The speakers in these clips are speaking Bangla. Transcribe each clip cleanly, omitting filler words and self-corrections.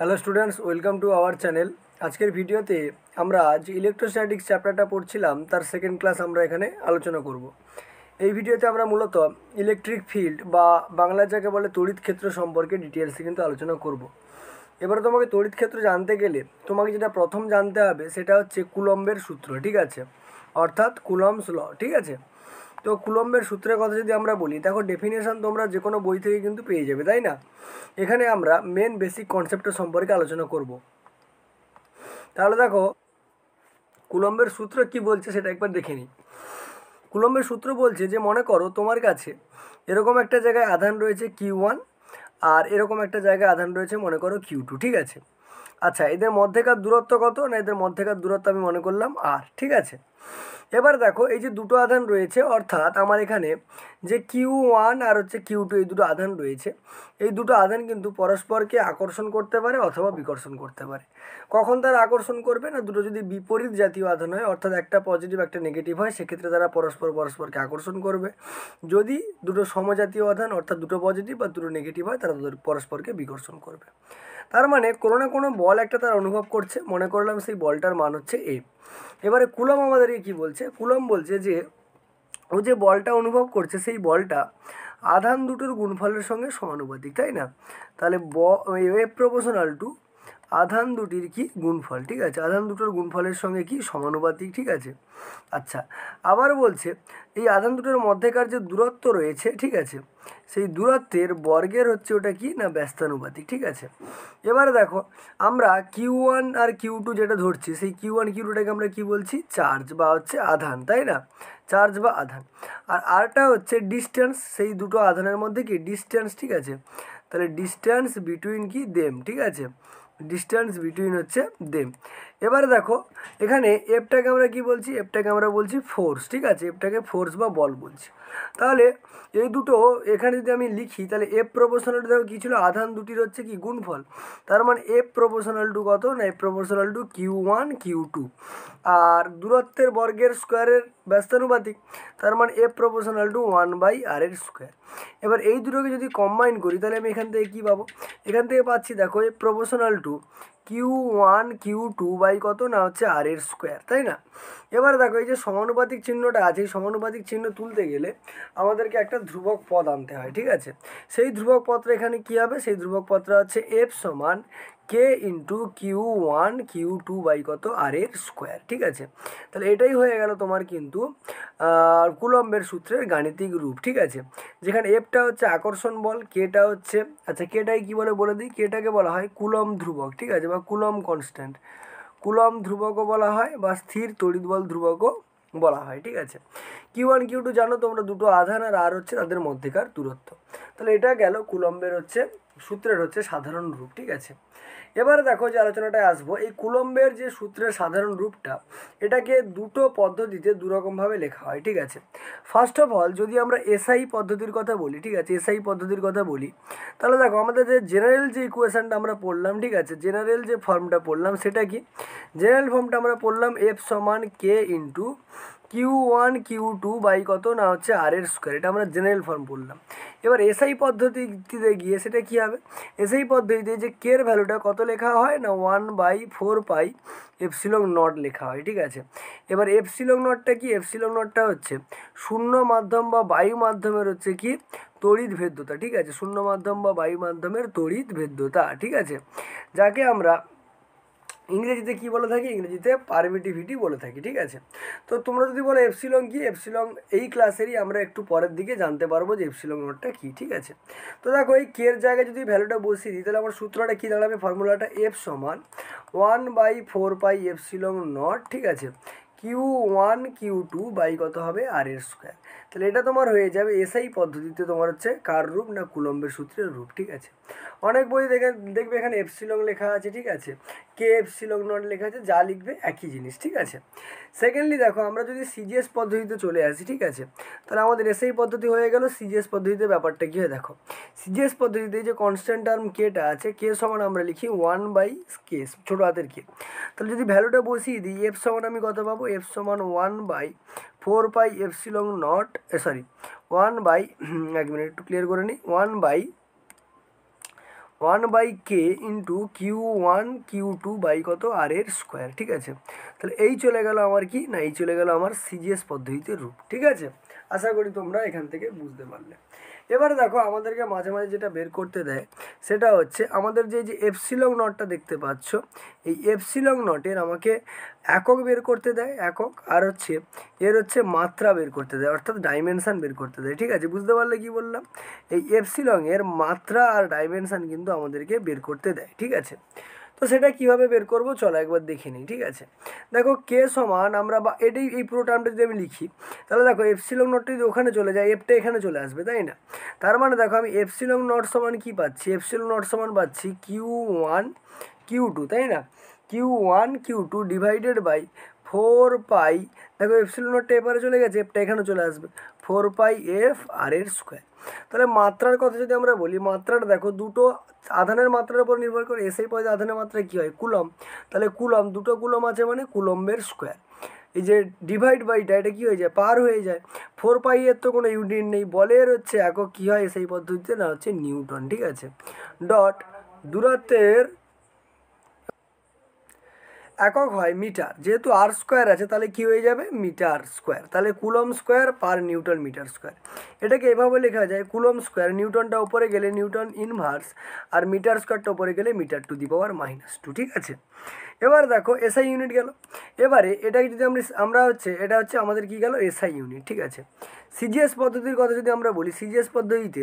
Hello students, welcome to our channel. আজকের ভিডিওতে আমরা যে ইলেকট্রোস্ট্যাটিক্স চ্যাপ্টারটা পড়ছিলাম তার সেকেন্ড ক্লাস আমরা এখানে আলোচনা করব। এই ভিডিওতে আমরা মূলত ইলেকট্রিক ফিল্ড বা বাংলা যাকে বলে তড়িৎ ক্ষেত্র সম্পর্কে ডিটেলসে কিন্তু আলোচনা করব। এবারে তোমাকে তড়িৎ ক্ষেত্র জানতে গেলে তোমাকে যেটা প্রথম জানতে হবে সেটা হচ্ছে কুলম্বের সূত্র, ঠিক আছে, অর্থাৎ কুলম্বস ল, ঠিক আছে। তো কুলম্বের সূত্রের কথা যদি আমরা বলি, দেখো ডেফিনেশন তোমরা যে কোনো বই থেকে কিন্তু পেয়ে যাবে, তাই না? এখানে আমরা মেন বেসিক কনসেপ্টের সম্পর্কে আলোচনা করব। তাহলে দেখো কুলম্বের সূত্র কি বলছে সেটা একবার দেখে নিই। কুলম্বের সূত্র বলছে যে মনে করো তোমার কাছে এরকম একটা জায়গায় আধান রয়েছে Q1 আর এরকম একটা জায়গায় আধান রয়েছে মনে করো Q2, ঠিক আছে। আচ্ছা, এদের মধ্যেকার দূরত্ব কত? না, এদের মধ্যেকার দূরত্ব আমি মনে করলাম R, ঠিক আছে। এবার দেখো এই যে দুটো আধান রয়েছে, অর্থাৎ আমার এখানে যে Q1 আর হচ্ছে Q2 এই দুটো আধান রয়েছে, এই দুটো আধান কিন্তু পরস্পরকে আকর্ষণ করতে পারে অথবা বিকর্ষণ করতে পারে। কখন তারা আকর্ষণ করবে? না, দুটো যদি বিপরীত জাতীয় আধান হয়, অর্থাৎ একটা পজিটিভ একটা নেগেটিভ হয়, সেক্ষেত্রে তারা পরস্পরকে আকর্ষণ করবে। যদি দুটো সমজাতীয় আধান অর্থাৎ দুটো পজিটিভ বা দুটো নেগেটিভ হয়, তারা পরস্পরকে বিকর্ষণ করবে। তার মানে কোনো না কোনো বল একটা তার অনুভব করছে, মনে করলাম সেই বলটার মান হচ্ছে এ। এবারে কুলম আমাদেরকে কি বলছে? কুলম বলছে যে ও যে বলটা অনুভব করছে সেই বলটা আধান দুটোর গুণফলের সঙ্গে সমানুপাতিক, তাই না? তাহলে এফ প্রপোর্শনাল টু আধান দুটির কি গুণফল, ঠিক আছে, আধান দুটোর গুণফলের সঙ্গে কি সমানুপাতিক, ঠিক আছে। আচ্ছা, আবার বলছে এই আধান দুটোর মধ্যেকার যে দূরত্ব রয়েছে, ঠিক আছে, সেই দূরত্বের বর্গের হচ্ছে ওটা কি না ব্যস্তানুপাতিক, ঠিক আছে। এবারে দেখো আমরা Q1 আর Q2 যেটা ধরছি, সেই Q1 Q2টাকে আমরা কি বলছি? চার্জ বা হচ্ছে আধান, তাই না? চার্জ বা আধান। আর আরটা হচ্ছে ডিস্টেন্স, সেই দুটো আধানের মধ্যে কি ডিস্টেন্স, ঠিক আছে। তাহলে ডিস্টেন্স বিটুইন কি দেম, ঠিক আছে, ডিস্টেন্স বিটুইন হচ্ছে দেম। এবারে দেখো এখানে এফটাকে আমরা কি বলছি? এফটাকে আমরা বলছি ফোর্স, ঠিক আছে, এফটাকে ফোর্স বা বল বলছি। তাহলে এই দুটো এখানে যদি আমি লিখি, তাহলে এফ প্রপোর্শনাল টু দেখো কী ছিল? আধান দুটির হচ্ছে কি গুণফল। তার মানে এফ প্রপোর্শনাল টু কত? না, F proportional to Q1 Q2 আর দূরত্বের বর্গের স্কোয়ারের ব্যস্তানুপাতিক, তার মানে এফ প্রপোর্শনাল টু 1/r এর স্কোয়ার। এবার এই দুটোকে যদি কম্বাইন করি তাহলে আমি এখান থেকে কী পাবো? এখান থেকে পাচ্ছি দেখো F proportional to Q1 Q2 by কত? না হচ্ছে আর এর স্কোয়ার, তাই না? এবার দেখো এই যে সমানুপাতিক চিহ্নটা আছে, এই সমানুপাতিক চিহ্ন তুলতে গেলে আমাদেরকে একটা ধ্রুবক পদ আনতে হয়, ঠিক আছে। সেই ধ্রুবক পদটা এখানে কী হবে? সেই ধ্রুবক পদটা হচ্ছে এফ সমান K into Q1 Q2 by কত? আর এর স্কোয়ার, ঠিক আছে। তাহলে এটাই হয়ে গেল তোমার কিন্তু কুলম্বের সূত্রের গাণিতিক রূপ, ঠিক আছে। যেখানে এফটা হচ্ছে আকর্ষণ বল, কেটা হচ্ছে, আচ্ছা কেটাই কী বলে দিই, কেটাকে বলা হয় কুলম্ব ধ্রুবক, ঠিক আছে, বা কুলম্ব কনস্ট্যান্ট। কুলম্ব ধ্রুবকও বলা হয় বা স্থির তড়িৎ বল ধ্রুবকও বলা হয়, ঠিক আছে। Q1 Q2 জানো তোমরা, দুটো আধান আর হচ্ছে তাদের মধ্যেকার দূরত্ব। তাহলে এটা গেল কুলম্বের হচ্ছে সূত্রের হচ্ছে সাধারণ রূপ, ঠিক আছে। এবারে দেখো যে আলোচনাটায় আসবো, এই কুলম্বের যে সূত্রের সাধারণ রূপটা, এটাকে দুটো পদ্ধতিতে দুরকমভাবে লেখা হয়, ঠিক আছে। ফার্স্ট অফ অল যদি আমরা এসআই পদ্ধতির কথা বলি, ঠিক আছে, এসআই পদ্ধতির কথা বলি, তাহলে দেখো আমাদের যে জেনারেল যে ইকুয়েশানটা আমরা পড়লাম, ঠিক আছে, জেনারেল যে ফর্মটা পড়লাম সেটা কি? জেনারেল ফর্মটা আমরা পড়লাম এফ সমান কে ইন্টু Q1 Q2 বাই কত? না হচ্ছে আর এর স্কোয়ার, এটা আমরা জেনারেল ফর্ম পড়লাম। এবার এসআই পদ্ধতিতে গিয়ে সেটা কী হবে? এসআই পদ্ধতিতে যে কে এর ভ্যালুটা কত লেখা হয়? না 1/4 পাই এপসিলন নট লেখা হয়, ঠিক আছে। এবার এপসিলন নটটা কি? এপসিলন নটটা হচ্ছে শূন্য মাধ্যম বা বায়ু মাধ্যমের হচ্ছে কি তড়িৎ ভেদ্যতা, ঠিক আছে, শূন্য মাধ্যম বা বায়ু মাধ্যমের তড়িৎ ভেদ্যতা, ঠিক আছে, যাকে আমরা ইংরেজিতে কী বলে থাকি? ইংরেজিতে পারমিটিভিটি বলে থাকি, ঠিক আছে। তো তোমরা যদি বলো এপসিলন কি, এপসিলন এই ক্লাসেরই আমরা একটু পরের দিকে জানতে পারবো যে এপসিলন নটটা কী, ঠিক আছে। তো দেখো এই কের জায়গায় যদি ভ্যালুটা বসিয়ে দিই তাহলে আমার সূত্রটা কী দাঁড়াবে? ফর্মুলাটা এফ সমান 1/4 পাই এপসিলন নট, ঠিক আছে, Q1 Q2 বাই কত হবে? আর এর স্কোয়ার। তাহলে এটা তোমার হয়ে যাবে এসআই পদ্ধতিতে তোমার হচ্ছে কার রূপ? না কুলম্বের সূত্রের রূপ, ঠিক আছে। অনেক বই দেখবে এখানে এপসিলন লেখা আছে, ঠিক আছে, কে এপসিলন নট লেখা আছে, যা লিখবে একই জিনিস, ঠিক আছে। সেকেন্ডলি দেখো আমরা যদি সিজিএস পদ্ধতিতে চলে আসি, ঠিক আছে, তাহলে আমাদের এসআই পদ্ধতি হয়ে গেল। সিজিএস পদ্ধতিতে ব্যাপারটা কী হয় দেখো, সিজিএস পদ্ধতিতে যে কনস্ট্যান্ট টার্ম কেটা আছে, কে সমান আমরা লিখি 1/k, ছোটো হাতের কে। তাহলে যদি ভ্যালুটা বসিয়ে দিই, এফ সমান আমি কত পাবো? এফ সমান 1/4 pi epsilon naught, sorry 1 by, এক মিনিট একটু ক্লিয়ার করে নিই, 1 1/k into Q1 Q2 by কত আর এর স্কোয়ার, ঠিক আছে। তাহলে এই চলে গেল আমার কি না, এই চলে গেল আমার সিজিএস পদ্ধতিতে রূপ, ঠিক আছে। আশা করি তোমরা এখান থেকে বুঝতে পারলে। এবারে দেখো আমাদেরকে মাঝে মাঝে যেটা বের করতে দেয় সেটা হচ্ছে আমাদের যে এপসিলং নটটা দেখতে পাচ্ছ, এই এপসিলং নটের আমাকে একক বের করতে দেয়, একক, আর হচ্ছে এর হচ্ছে মাত্রা বের করতে দেয়, অর্থাৎ ডাইমেনশান বের করতে দেয়, ঠিক আছে। বুঝতে পারলে কি বললাম? এই এপসিলং এর মাত্রা আর ডাইমেনশান কিন্তু আমাদেরকে বের করতে দেয়, ঠিক আছে। তো সেটা কিভাবে বের করব চলো একবার দেখে নিই, ঠিক আছে। দেখো কে সমান আমরা বা এটাই এই পুরো টার্মটা যদি আমি লিখি তাহলে দেখো এপসিলং নটটা যদি ওখানে চলে যায় এফটা এখানে চলে আসবে, তাই না? তার মানে দেখো আমি এপসিলং নট সমান কী পাচ্ছি, এপসিলং নট সমান পাচ্ছি Q1 Q2, তাই না? Q1 Q2 ডিভাইডেড বাই 4 পাই, দেখো এপসিলং নটটা এপারে চলে গেছে, এফটা এখানে চলে আসবে, 4 পাই আর এর স্কোয়ার। তাহলে মাত্রার কথা যদি আমরা বলি, মাত্রাটা দেখো দুটো আধানের মাত্রার উপর নির্ভর করে এসআই পদ্ধতি আধানের মাত্রা কী হয়, কুলম। তাহলে কুলম, দুটো কুলম আছে মানে কুলম্বের স্কোয়ার। এই যে ডিভাইড বাইটা এটা কী হয়ে যায়, পার হয়ে যায়। 4 পাই এর তো কোনো ইউনিট নেই, বলের হচ্ছে একক কী হয় সেই পদ্ধতিতে না, হচ্ছে নিউটন, ঠিক আছে। ডট দূরত্বের একক হয় মিটার, যেহেতু আর স্কোয়ার আছে তাহলে কী হয়ে যাবে, মিটার স্কোয়ার। তাহলে coulomb square per newton metre square. এটাকে এভাবে লেখা যায় কুলম স্কোয়ার, নিউটনটা উপরে গেলে নিউটন ইনভার্স, আর মিটার স্কোয়ারটা উপরে গেলে মিটার টু দি পাওয়ার -2, ঠিক আছে। এবার দেখো এসআই ইউনিট গেল। এবারে এটাকে যদি আমরা হচ্ছে এটা হচ্ছে আমাদের কি গেল, এসআই ইউনিট, ঠিক আছে। সিজিএস পদ্ধতির কথা যদি আমরা বলি, সিজিএস পদ্ধতিতে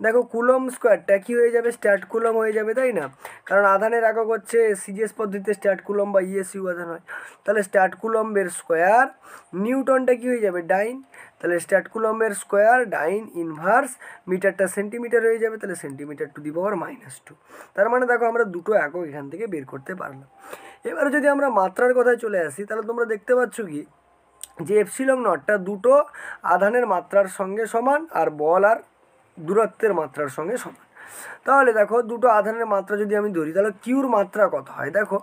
দেখো কুলম স্কোয়ারটা কী হয়ে যাবে, স্ট্যাট কুলম হয়ে যাবে, তাই না? কারণ আধানের একক হচ্ছে সিজিএস পদ্ধতিতে স্ট্যাট কুলম বা ইএসইউ আধান হয়। তাহলে স্ট্যাট কুলম্বের স্কোয়ার, নিউটনটা কী হয়ে যাবে, ডাইন। তাহলে স্ট্যাট কুলম্বের স্কোয়ার ডাইন ইনভার্স, মিটারটা সেন্টিমিটার হয়ে যাবে, তাহলে সেন্টিমিটার টু দি পাওয়ার -2। তার মানে দেখো আমরা দুটো একক এখান থেকে বের করতে পারলাম। এবারে যদি আমরা মাত্রার কথায় চলে আসি তাহলে তোমরা দেখতে পাচ্ছ কি যে এপসিলং নটটা দুটো আধানের মাত্রার সঙ্গে সমান আর বল আর দূরত্বের মাত্রার সঙ্গে সমান। তাহলে দেখো দুটো আধানের মাত্রা যদি আমি ধরি তাহলে কিউর মাত্রা কত হয়, দেখো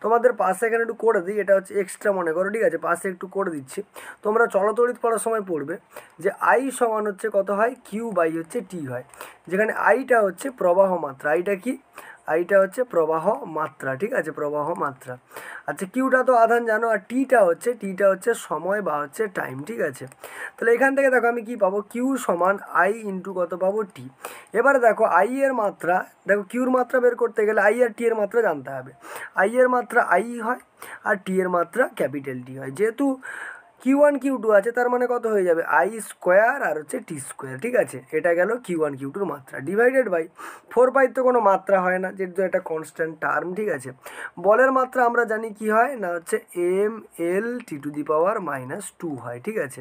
তোমাদের পাশে এখানে একটু করে দিই, এটা হচ্ছে এক্সট্রা মনে করো, ঠিক আছে, পাশে একটু করে দিচ্ছি। তোমরা চলতড়িৎ পড়ার সময় পড়বে যে আই সমান হচ্ছে কত হয়, কিউ বাই হচ্ছে টি হয়, যেখানে আইটা হচ্ছে প্রবাহ মাত্রা, আইটা কি, আইটা হচ্ছে প্রবাহ মাত্রা, ঠিক আছে, প্রবাহ মাত্রা। আচ্ছা কিউটা তো আধান জানো, আর টিটা হচ্ছে সময় বা হচ্ছে টাইম, ঠিক আছে। তাহলে এখান থেকে দেখো আমি কি পাবো, কিউ সমান আই ইন্টু কত পাবো, টি। এবারে দেখো আই এর মাত্রা, দেখো কিউর মাত্রা বের করতে গেলে আই আর টি এর মাত্রা জানতে হবে। আই এর মাত্রা আই হয় আর টি এর মাত্রা ক্যাপিটাল টি হয়। যেহেতু Q1 Q2 আছে তার মানে কত হয়ে যাবে, আই স্কোয়ার আর হচ্ছে টি স্কোয়ার, ঠিক আছে। এটা গেল Q1 Q2-র মাত্রা ডিভাইডেড বাই 4 পাই, তো কোনো মাত্রা হয় না যেহেতু এটা কনস্ট্যান্ট টার্ম, ঠিক আছে। বলের মাত্রা আমরা জানি কি হয় না, হচ্ছে mL/T⁻², হয়, ঠিক আছে।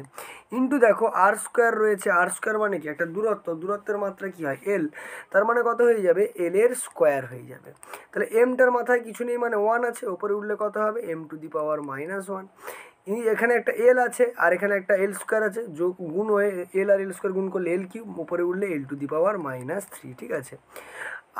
ইন্টু দেখো আর স্কোয়ার রয়েছে, আর স্কোয়ার মানে কি একটা দূরত্ব, দূরত্বের মাত্রা কি হয়, এল, তার মানে কত হয়ে যাবে, এল এর স্কোয়ার হয়ে যাবে। তাহলে এমটার মাথায় কিছু নেই মানে 1 আছে, ওপরে উঠলে কত হবে, m⁻⁻1। এখানে একটা এল আছে আর এখানে একটা এল স্কোয়ার আছে, যোগ গুণ হয়ে এল আর এল স্কোয়ার গুণ করলে এল কিউব, উপরে উঠলে l⁻⁻3, ঠিক আছে।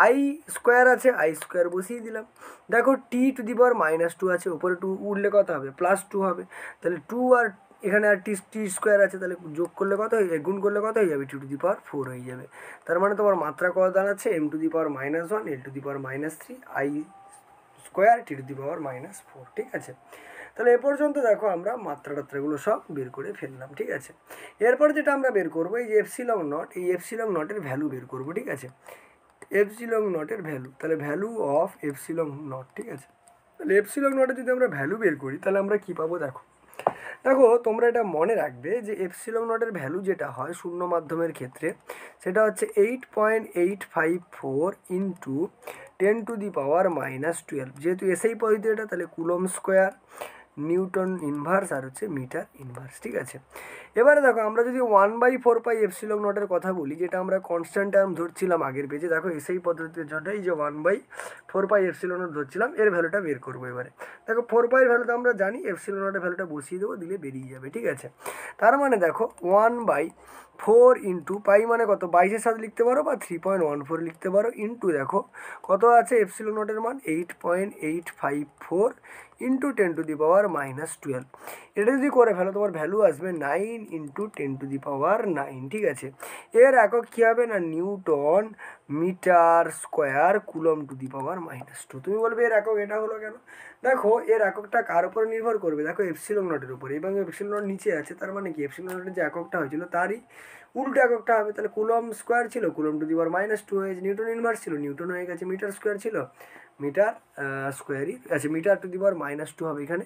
আই স্কোয়ার আছে, আই স্কোয়ার বসিয়ে দিলাম। দেখো T⁻2 আছে, উপরে 2 উঠলে কত হবে, +2 হবে। তাহলে 2 আর এখানে আর টি স্কোয়ার আছে, তাহলে যোগ করলে কত হয়ে যাবে, গুণ করলে কত হয়ে যাবে, T⁻4 হয়ে যাবে। তার মানে তোমার মাত্রা কত দাঁড়াচ্ছে, m⁻1 l⁻3 I square T⁻4, ঠিক আছে। তাহলে এ পর্যন্ত দেখো আমরা মাত্রা টাত্রাগুলো সব বের করে ফেললাম, ঠিক আছে। এরপর যেটা আমরা বের করবো এই যে এপসিলং নট, এই এপসিলং নটের ভ্যালু বের করবো, ঠিক আছে। এপসিলং নটের ভ্যালু, তাহলে ভ্যালু অফ এপসিলং নট, ঠিক আছে। তাহলে এপসিলং নটের যদি আমরা ভ্যালু বের করি তাহলে আমরা কী পাবো, দেখো দেখো তোমরা এটা মনে রাখবে যে এপসিলং নটের ভ্যালু যেটা হয় শূন্য মাধ্যমের ক্ষেত্রে সেটা হচ্ছে 8.854 ইন্টু 10⁻⁻12, যেহেতু এসআই পদ্ধতি এটা, তাহলে কুলম স্কোয়ার, নিউটন ইনভার্স আর হচ্ছে মিটার ইনভার্স, ঠিক আছে। এবারে দেখো আমরা যদি 1/4 এপসিলং নটের কথা বলি, যেটা আমরা কনস্ট্যান্ট টার্ম ধরছিলাম আগের পেজে, দেখো এসআই পদ্ধতির জন্য এই যে 1/4 এপসিলং নট ধরছিলাম এর ভ্যালুটা বের করবো। এবারে দেখো 4 ভ্যালু তো আমরা জানি, এপসিলং নটের ভ্যালুটা বসিয়ে দেবো, দিলে বেরিয়ে যাবে, ঠিক আছে। তার মানে দেখো 1/4 ইন্টু পাই মানে কত, 22-এর সাথে লিখতে পারো বা 3.14 লিখতে পারো, ইন্টু দেখো কত আছে এপসিলং নটের মান 8.854 ইন্টু 10⁻⁻12। এটা যদি করে ফেলো তোমার ভ্যালু আসবে 9 × 10⁹ ঠিক আছে। এর একক কী হবে না newton metre square coulomb to the power -2। তুমি বলবে এর একক এটা হলো কেন? দেখো এর এককটা কার উপর নির্ভর করবে, দেখো এপসিলন নটের উপরে, এবং এপসিলন নট নিচে আছে, তার মানে কি এপসিলন নটের যে এককটা হয়েছিল তারই উল্টো এককটা হবে। তাহলে কুলম স্কোয়ার ছিল কুলম টু দি পাওয়ার -2 হয়েছে, নিউটন ইনভার্স ছিল নিউটন হয়ে গেছে, মিটার স্কোয়ার ছিল মিটার স্কোয়ারই আছে, মিটার টু দি পাওয়ার -2 হবে এখানে।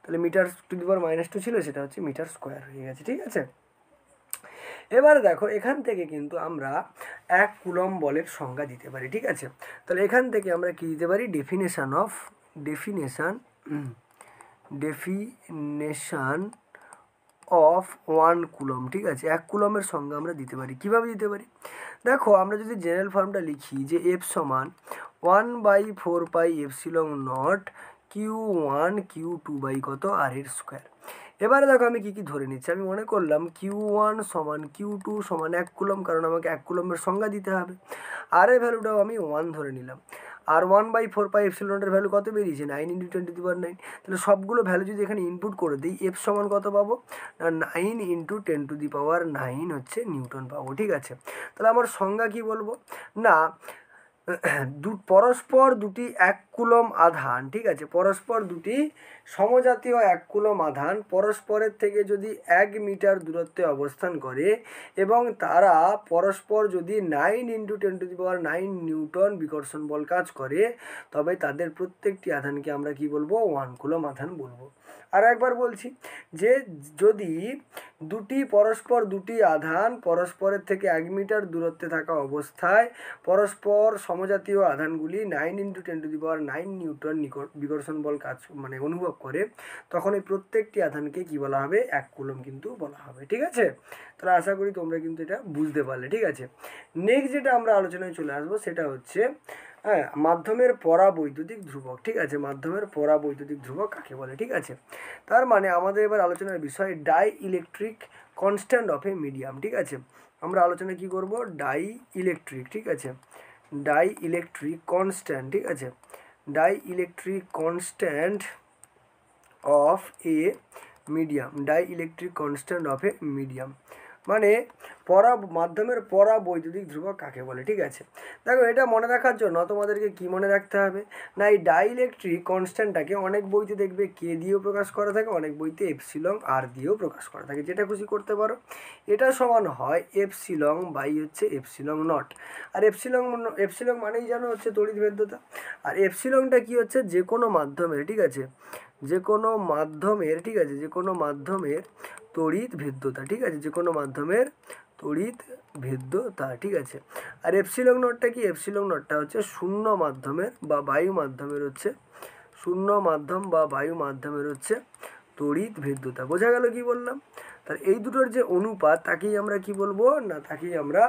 তাহলে মিটার টু দি পাওয়ার -2 ছিল, সেটা হচ্ছে মিটার স্কোয়ার হয়ে গেছে, ঠিক আছে। এবারে দেখো এখান থেকে কিন্তু আমরা 1 কুলম বলের সংজ্ঞা দিতে পারি, ঠিক আছে। তাহলে এখান থেকে আমরা কি দিতে পারি, ডেফিনেশন অফ 1 কুলম, ঠিক আছে। 1 কুলমের সংজ্ঞা আমরা দিতে পারি। কিভাবে দিতে পারি? দেখো আমরা যদি জেনারেল ফর্মটা লিখি যে F সমান 1/4πε0 Q1 Q2 বাই কত আর এর স্কোয়ার। এবারে দেখো আমি কি কি ধরে নিচ্ছি, আমি মনে করলাম Q1 সমান Q2 সমান 1 কুলম, কারণ আমাকে 1 কুলমের সংজ্ঞা দিতে হবে। আর এর ভ্যালুটাও আমি 1 ধরে নিলাম। আর 1/4πε0 ভ্যালু কত বেরিয়েছে, 9 × 10⁹। তাহলে সবগুলো ভ্যালু যদি এখানে ইনপুট করে দিই, F সমান কত পাবো না 9 × 10⁹ হচ্ছে নিউটন পাবো, ঠিক আছে। তাহলে আমার সংজ্ঞা কি বলবো না পরস্পর দুটি 1 কুলম আধান, ঠিক আছে, পরস্পর দুটি সমজাতীয় 1 কুলম আধান পরস্পরের থেকে যদি 1 মিটার দূরত্বে অবস্থান করে এবং তারা পরস্পর যদি 9 × 10⁹ নিউটন বিকর্ষণ বল কাজ করে, তবে তাদের প্রত্যেকটি আধানকে আমরা কি বলবো 1 কুলম আধান বলবো। আর একবার বলছি যে যদি দুটি আধান পরস্পরের থেকে 1 মিটার দূরত্বে থাকা অবস্থায় পরস্পর সমজাতীয় আধানগুলি 9 × 10⁹ নিউটন বিকর্ষণ বল কাজ মানে অনুভব করে, তখন এই প্রত্যেকটি আধানকে কি বলা হবে 1 কুলম কিন্তু বলা হবে, ঠিক আছে। তাহলে আশা করি তোমরা কিন্তু এটা বুঝতে পারলে, ঠিক আছে। নেক্সট যেটা আমরা আলোচনায় চলে আসবো সেটা হচ্ছে মাধ্যমের পরাবৈদ্যুতিক ধ্রুবক, ঠিক আছে। মাধ্যমের পরাবৈদ্যুতিক ধ্রুবক কাকে বলে, ঠিক আছে। তার মানে আমাদের এবার আলোচনার বিষয় dielectric constant of a medium, ঠিক আছে। আমরা আলোচনা কি করব, ডাই ইলেকট্রিক, ঠিক আছে, ডাই ইলেকট্রিক কনস্ট্যান্ট, ঠিক আছে, dielectric constant of a medium, dielectric constant of a medium মানে মাধ্যমের পরাবৈদ্যুতিক ধ্রুবক কাকে বলে, ঠিক আছে। দেখো এটা মনে রাখার জন্য তোমাদেরকে কি মনে রাখতে হবে না এই ডাইইলেকট্রিক কনস্ট্যান্টটাকে অনেক বইতে দেখবে কে দিয়েও প্রকাশ করা থাকে, অনেক বইতে এপসিলন আর দিয়েও প্রকাশ করা থাকে, যেটা খুশি করতে পারো। এটা সমান হয় এপসিলন বাই হচ্ছে এপসিলন নট। আর এপসিলন মানেই জানো হচ্ছে তড়িৎ ভেদ্যতা। আর এপসিলনটা কি হচ্ছে যে কোনো মাধ্যমের, ঠিক আছে, যে কোনো মাধ্যমের, ঠিক আছে, যে কোনো মাধ্যমের তড়িৎ ভেদ্যতা, ঠিক আছে, যে কোনো মাধ্যমের তড়িৎ ভেদ্যতা, ঠিক আছে। আর এপসিলন নটটা কি, এপসিলন নটটা হচ্ছে শূন্য মাধ্যমের বা বায়ু মাধ্যমের হচ্ছে শূন্য মাধ্যম বা বায়ু মাধ্যমের হচ্ছে তড়িৎ ভেদ্যতা। বোঝা গেল কি বললাম? তার এই দুটোর যে অনুপাত তাকেই আমরা কি বলবো না তাকেই আমরা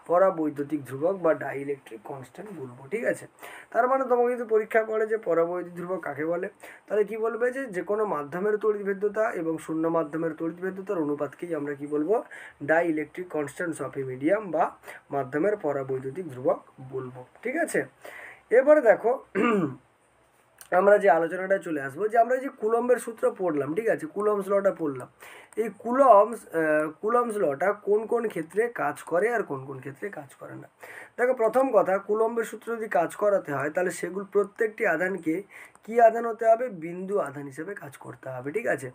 পরাবৈদ্যুতিক ধ্রুবক বা ডাইইলেকট্রিক কনস্ট্যান্ট বলবো, ঠিক আছে। তার মানে তোমাকে যদি পরীক্ষা করে যে পরাবৈদ্যুতিক ধ্রুবক কাকে বলে, তাহলে কি বলবে যে কোনো মাধ্যমের তড়িৎ ভেদ্যতা এবং শূন্য মাধ্যমের তড়িৎ ভেদ্যতার অনুপাতকেই আমরা কি বলবো dielectric constants of a medium বা মাধ্যমের পরাবৈদ্যুতিক ধ্রুবক বলবো, ঠিক আছে। এবারে দেখো আমরা যে আলোচনাটা চলে আসবো যে আমরা যে কুলম্বের সূত্র পড়লাম, ঠিক আছে, কুলম্বস লটা পড়লাম। এই কুলম্বস লটা কোন কোন ক্ষেত্রে কাজ করে আর কোন কোন ক্ষেত্রে কাজ করে না। দেখো প্রথম কথা, কুলম্বের সূত্র যদি কাজ করাতে হয় তাহলে সেগুলো প্রত্যেকটি আধানকে কি আধান হতে হবে, বিন্দু আধান হিসেবে কাজ করতে হবে, ঠিক আছে।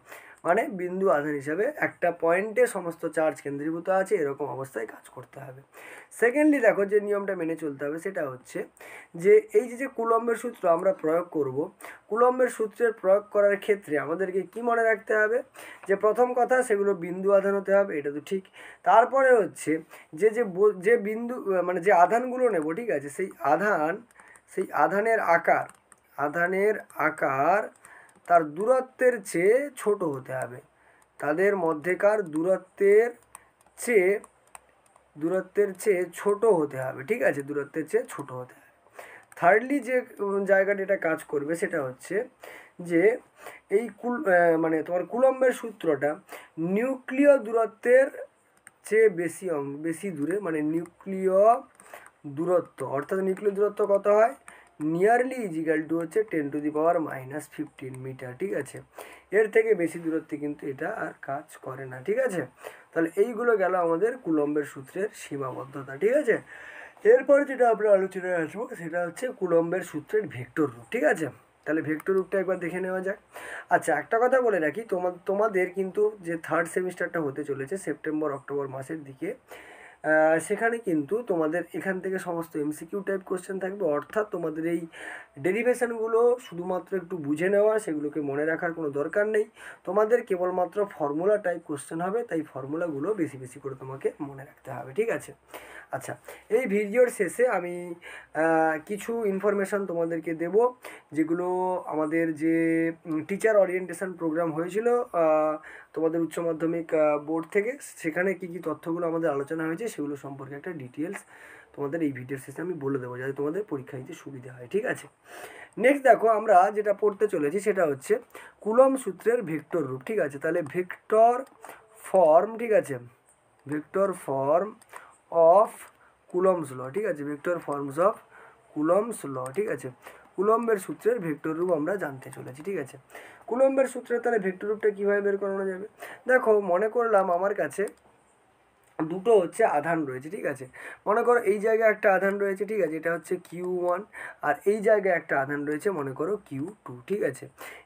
মানে বিন্দু আধান হিসেবে একটা পয়েন্টে সমস্ত চার্জ কেন্দ্রীভূত আছে এরকম অবস্থায় কাজ করতে হবে। সেকেন্ডলি দেখো যে নিয়মটা মেনে চলতে হবে সেটা হচ্ছে যে এই যে কুলম্বের সূত্র আমরা প্রয়োগ করব, কুলম্বের সূত্রের প্রয়োগ করার ক্ষেত্রে আমাদেরকে কি মনে রাখতে হবে যে প্রথম কথা সেগুলো বিন্দু আধান হতে হবে, এটা তো ঠিক। তারপরে হচ্ছে যে বিন্দু মানে যে আধানগুলো নেব, ঠিক আছে, সেই আধানের আকার তার দূরত্বের চেয়ে ছোট হতে হবে, তাদের মধ্যেকার দূরত্বের চেয়ে ছোট হতে হবে, ঠিক আছে, দূরত্বের চেয়ে ছোট হতে হবে। থার্ডলি যে জায়গাটা এটা কাজ করবে সেটা হচ্ছে যে এই মানে তোমার কুলম্বের সূত্রটা নিউক্লিয় দূরত্বের চেয়ে বেশি দূরে, মানে নিউক্লিয় দূরত্ব, অর্থাৎ নিউক্লিয় দূরত্ব কত হয়, নিয়ারলি ইজিক্যাল টু হচ্ছে 10⁻⁻15 মিটার, ঠিক আছে। এর থেকে বেশি দূরত্বে কিন্তু এটা আর কাজ করে না, ঠিক আছে। তাহলে এইগুলো গেল আমাদের কুলম্বের সূত্রের সীমাবদ্ধতা, ঠিক আছে। এরপরে যেটা আমরা আলোচনায় আসবো সেটা হচ্ছে কুলম্বের সূত্রের ভেক্টর রূপ, ঠিক আছে। তাহলে ভেক্টর রূপটা একবার দেখে নেওয়া যাক। আচ্ছা, একটা কথা বলে রাখি, তোমাদের কিন্তু যে থার্ড সেমিস্টারটা হতে চলেছে সেপ্টেম্বর অক্টোবর মাসের দিকে, সেখানে কিন্তু তোমাদের এখান থেকে সমস্ত এমসিকিউ টাইপ কোশ্চেন থাকবে, অর্থাৎ তোমাদের এই ডেরিভেশনগুলো শুধুমাত্র একটু বুঝে নেওয়া, সেগুলোকে মনে রাখার কোনো দরকার নেই। তোমাদের কেবলমাত্র ফর্মুলা টাইপ কোশ্চেন হবে, তাই ফর্মুলাগুলো বেশি বেশি করে তোমাকে মনে রাখতে হবে, ঠিক আছে। আচ্ছা, এই ভিডিওর শেষে আমি কিছু ইনফরমেশান তোমাদেরকে দেব, যেগুলো আমাদের যে টিচার ওরিয়েন্টেশন প্রোগ্রাম হয়েছিল তোমাদের উচ্চ মাধ্যমিক বোর্ড থেকে, সেখানে কী কী তথ্যগুলো আমাদের আলোচনা হয়েছে সেগুলো সম্পর্কে একটা ডিটেলস তোমাদের এই ভিডিওর শেষে আমি বলে দেবো, যাতে তোমাদের পরীক্ষা দিতে সুবিধা হয়, ঠিক আছে। নেক্সট দেখো, আমরা যেটা পড়তে চলেছি সেটা হচ্ছে কুলম্ব সূত্রের ভেক্টর রূপ, ঠিক আছে। তাহলে ভেক্টর ফর্ম, ঠিক আছে, vector form of Coulomb's law, ঠিক আছে, vector forms of Coulomb's law, ঠিক আছে। কুলম্বের সূত্রের ভেক্টর রূপ আমরা জানতে চলেছি, ঠিক আছে। কুলম্বের সূত্রের তাহলে ভেক্টর রূপটা কীভাবে বের করানো যাবে? দেখো, মনে করলাম আমার কাছে দুটো হচ্ছে আধান রয়েছে, ঠিক আছে। মনে করো এই জায়গায় একটা আধান রয়েছে, ঠিক আছে, এটা হচ্ছে Q1, আর এই জায়গায় একটা আধান রয়েছে মনে করো Q2, ঠিক আছে।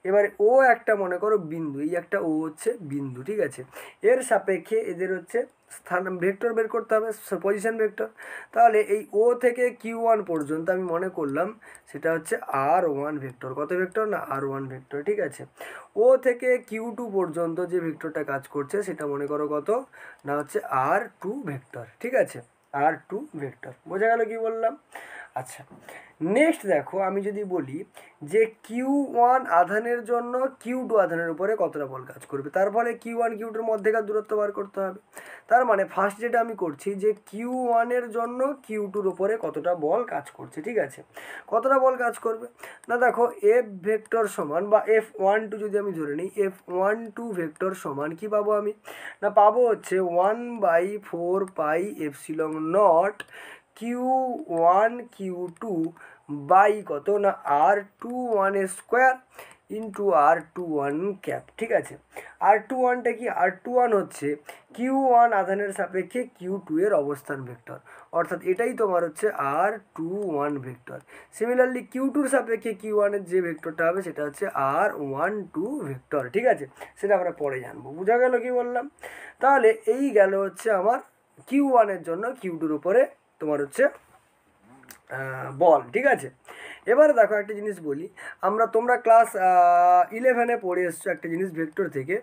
এবারে ও একটা মনে করো বিন্দু, এই একটা ও হচ্ছে বিন্দু, ঠিক আছে। এর সাপেক্ষে এদের হচ্ছে স্থান ভেক্টর বের করতে হবে, পজিশন ভেক্টর। তাহলে এই ও থেকে Q1 পর্যন্ত আমি মনে করলাম সেটা হচ্ছে R1 ভেক্টর। কত ভেক্টর? না R1 ভেক্টর, ঠিক আছে। ও থেকে Q2 পর্যন্ত যে ভেক্টরটা কাজ করছে সেটা মনে করো কত না হচ্ছে R2 ভেক্টর, ঠিক আছে, R2 ভেক্টর। বোঝা গেল কি বললাম? আচ্ছা, নেক্সট দেখো, আমি যদি বলি যে Q1 আধানের জন্য Q2 আধানের উপরে কতটা বল কাজ করবে, তার ফলে Q1 Q2-র মধ্যেকার দূরত্ব বার করতে হবে। তার মানে ফার্স্ট যেটা আমি করছি যে Q1-এর জন্য Q2-র উপরে কতটা বল কাজ করছে, ঠিক আছে। কতটা বল কাজ করবে না, দেখো F ভেক্টর সমান বা F12 যদি আমি ধরে নিই, F12 ভেক্টর সমান কি পাবো আমি? না পাবো হচ্ছে 1/4πε0 Q1 Q2 বাই কত না R21 square into R21 cap, ঠিক আছে। R21টা কি? R21 হচ্ছে Q1 আধানের সাপেক্ষে Q2 এর অবস্থান ভেক্টর, অর্থাৎ এটাই তোমার হচ্ছে R21 ভেক্টর। সিমিলারলি Q2-র সাপেক্ষে Q1-এর যে ভেক্টরটা হবে সেটা হচ্ছে R12 ভেক্টর, ঠিক আছে। সেটা আমরা পরে জানবো। বোঝা গেল কি বললাম? তাহলে এই গেল হচ্ছে আমার Q1-এর জন্য Q2-র উপরে তোমার হচ্ছে বল, ঠিক আছে। এবারে দেখো একটা জিনিস বলি, তোমরা ক্লাস 11-এ পড়ে এসছো একটা জিনিস ভেক্টর থেকে,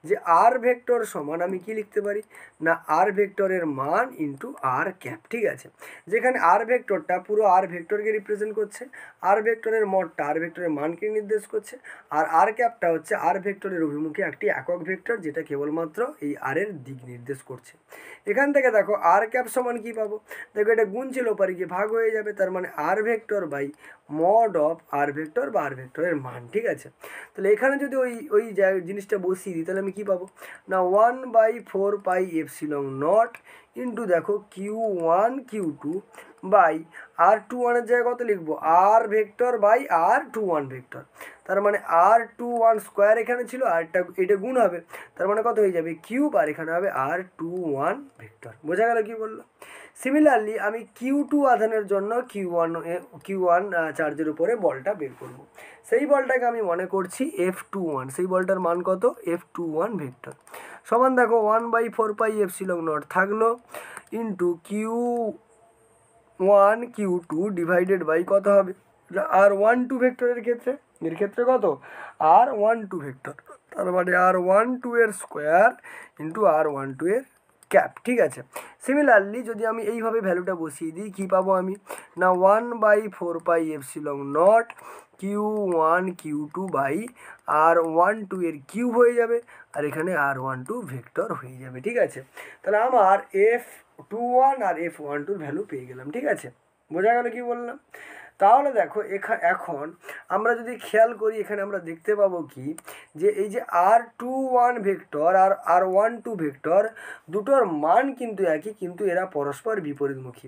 যে আর ভেক্টর সমান আমি কি লিখতে পারি না আর ভেক্টরের মান ইন্টু আর ক্যাপ, ঠিক আছে। যেখানে আর ভেক্টরটা পুরো আর ভেক্টরকে রিপ্রেজেন্ট করছে, আর ভেক্টরের মডটা আর ভেক্টরের মানকে নির্দেশ করছে, আর আর ক্যাপটা হচ্ছে আর ভেক্টরের অভিমুখে একটি একক ভেক্টর, যেটা কেবলমাত্র এই আর এর দিক নির্দেশ করছে। এখান থেকে দেখো আর ক্যাপ সমান কি পাবো, দেখো এটা গুণ ছিল পারি গিয়ে ভাগ হয়ে যাবে, তার মানে R vector by mod of R vector বা আর ভেক্টরের মান, ঠিক আছে। তাহলে এখানে যদি ওই জিনিসটা বসিয়ে দিই তাহলে আমি কী পাবো না 1/4πε0 ইন্টু দেখো Q1 Q2 বাই R21-এর জায়গায় কত লিখবো আর ভেক্টর বাই R21 ভেক্টর। তার মানে R21 স্কোয়ার এখানে ছিল, আর এটা গুণ হবে, তার মানে কত হয়ে যাবে কিউব, আর এখানে হবে R21 ভেক্টর। বোঝা গেল কি বললো? সিমিলারলি আমি Q2 আধানের জন্য Q1 চার্জের উপরে বলটা বের করব। সেই বলটাকে আমি মনে করছি F21, সেই বলটার মান কত F21 ভেক্টর সমান দেখো 1/4πε0 থাকলো into Q1 Q2 divided by কত হবে R12 ভেক্টরের ক্ষেত্রে, এর ক্ষেত্রে কত R12 ভেক্টর, তার মানে R12 এর স্কোয়ার ইন্টু R12 এর ক্যাপ, ঠিক আছে। সিমিলারলি যদি আমি এইভাবে ভ্যালুটা বসিয়ে দিই কী পাবো আমি না 1/4πε0 Q1 Q2 বাই R12 এর কিউব হয়ে যাবে, আর এখানে R12 ভেক্টর হয়ে যাবে, ঠিক আছে। তাহলে আমার F21 আর F12 ভ্যালু পেয়ে গেলাম, ঠিক আছে। বোঝা গেল কি বললাম? তাহলে দেখো এখন আমরা যদি খেয়াল করি এখানে আমরা দেখতে পাবো কি যে এই যে r21 ভেক্টর আর r12 ভেক্টর দুটোর মান কিন্তু একই, কিন্তু এরা পরস্পর বিপরীতমুখী।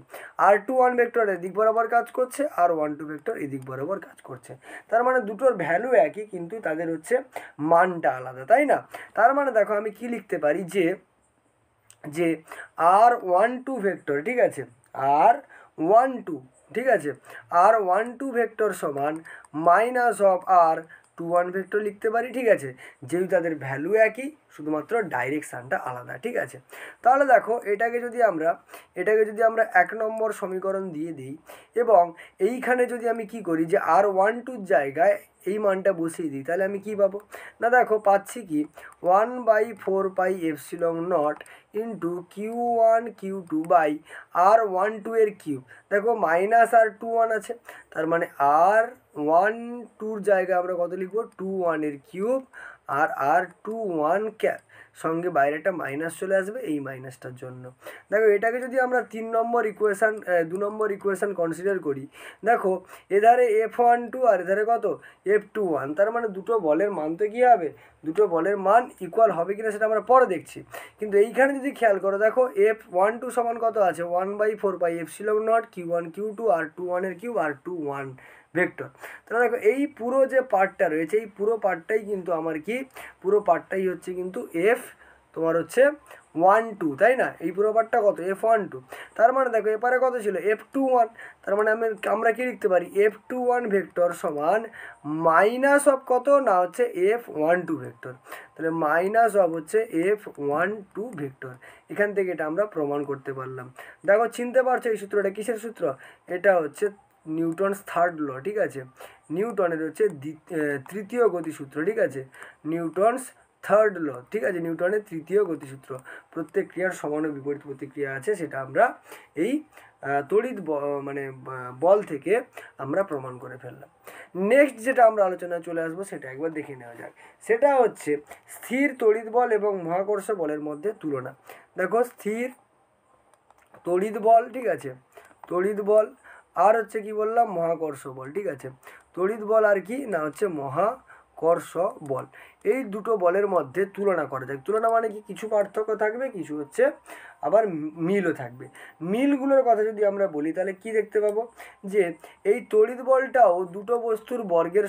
r21 ভেক্টর এদিক বরাবর কাজ করছে, r12 ভেক্টর এদিক বরাবর কাজ করছে। তার মানে দুটোর ভ্যালু একই, কিন্তু তাদের হচ্ছে মানটা আলাদা, তাই না? তার মানে দেখো আমি কি লিখতে পারি যে যে r12 ভেক্টর, ঠিক আছে, r12, ঠিক আছে, r12 ভেক্টর সমান মাইনাস অফ r21 ভেক্টর লিখতে পারি, ঠিক আছে, যেহেতু তাদের ভ্যালু একই, শুধুমাত্র ডাইরেকশানটা আলাদা, ঠিক আছে। তাহলে দেখো এটাকে যদি আমরা 1 নম্বর সমীকরণ দিয়ে দিই এবং এইখানে যদি আমি কি করি যে r12 জায়গায় এই মানটা বসিয়ে দিই, তাহলে আমি কি পাবো না, দেখো পাচ্ছি কি 1/4πε0 into Q1 Q2 by r12 এর কিউব। দেখো মাইনাস r21 আছে, তার মানে r12 জায়গায় আমরা কত লিখবো 21 এর কিউব আর r21 ক্যাপ, সঙ্গে বাইরে একটা মাইনাস চলে আসবে এই মাইনাসটার জন্য। দেখো এটাকে যদি আমরা 2 নম্বর ইকুয়েশান কনসিডার করি, দেখো এধারে F12 আর এধারে কত F21, তার মানে দুটো বলের মান তো কী হবে, দুটো বলের মান ইকুয়াল হবে কিনা সেটা আমরা পরে দেখছি। কিন্তু এইখানে যদি খেয়াল করো, দেখো F12 সমান কত আছে 1/4πε0 Q1 Q2 r21 এর কিউব r21 ভেক্টর। তাহলে দেখো এই পুরো যে পার্টটা রয়েছে, এই পুরো পার্টটাই কিন্তু আমার কি, পুরো পার্টটাই হচ্ছে কিন্তু F তোমার হচ্ছে 12, তাই না? এই পুরো পার্টটা কত F12। তার মানে দেখো এপারে কত ছিল F21, তার মানে আমরা কি লিখতে পারি F21 ভেক্টর সমান মাইনাস অফ কত না হচ্ছে F12 ভেক্টর। তাহলে মাইনাস অফ হচ্ছে F12 ভেক্টর। এখান থেকে এটা আমরা প্রমাণ করতে পারলাম। দেখো চিনতে পারছো এই সূত্রটা কিসের সূত্র? এটা হচ্ছে নিউটনস থার্ড ল, ঠিক আছে, নিউটনের হচ্ছে তৃতীয় গতিসূত্র, ঠিক আছে, নিউটনস থার্ড ল, ঠিক আছে, নিউটনের তৃতীয় গতিসূত্র। প্রত্যেক ক্রিয়ার সমান ও বিপরীত প্রতিক্রিয়া আছে, সেটা আমরা এই তড়িৎ বল থেকে আমরা প্রমাণ করে ফেললাম। নেক্সট যেটা আমরা আলোচনায় চলে আসবো সেটা একবার দেখে নেওয়া যাক। সেটা হচ্ছে স্থির তড়িৎ বল এবং মহাকর্ষ বলের মধ্যে তুলনা। দেখো স্থির তড়িৎ বল, ঠিক আছে, তড়িৎ বল আর হচ্ছে কি বললাম মহাকর্ষ বল, ঠিক আছে, তড়িৎ বল আর কি না হচ্ছে মহাকর্ষ বল। এই দুটো বলের মধ্যে তুলনা করা যায়। তুলনা মানে কি, কিছু পার্থক্য থাকবে, কিছু হচ্ছে আবার মিলও থাকবে। মিলগুলোর কথা যদি আমরা বলি তাহলে কি দেখতে পাবো যে এই তড়িৎ বলটাও দুটো বস্তুর বর্গের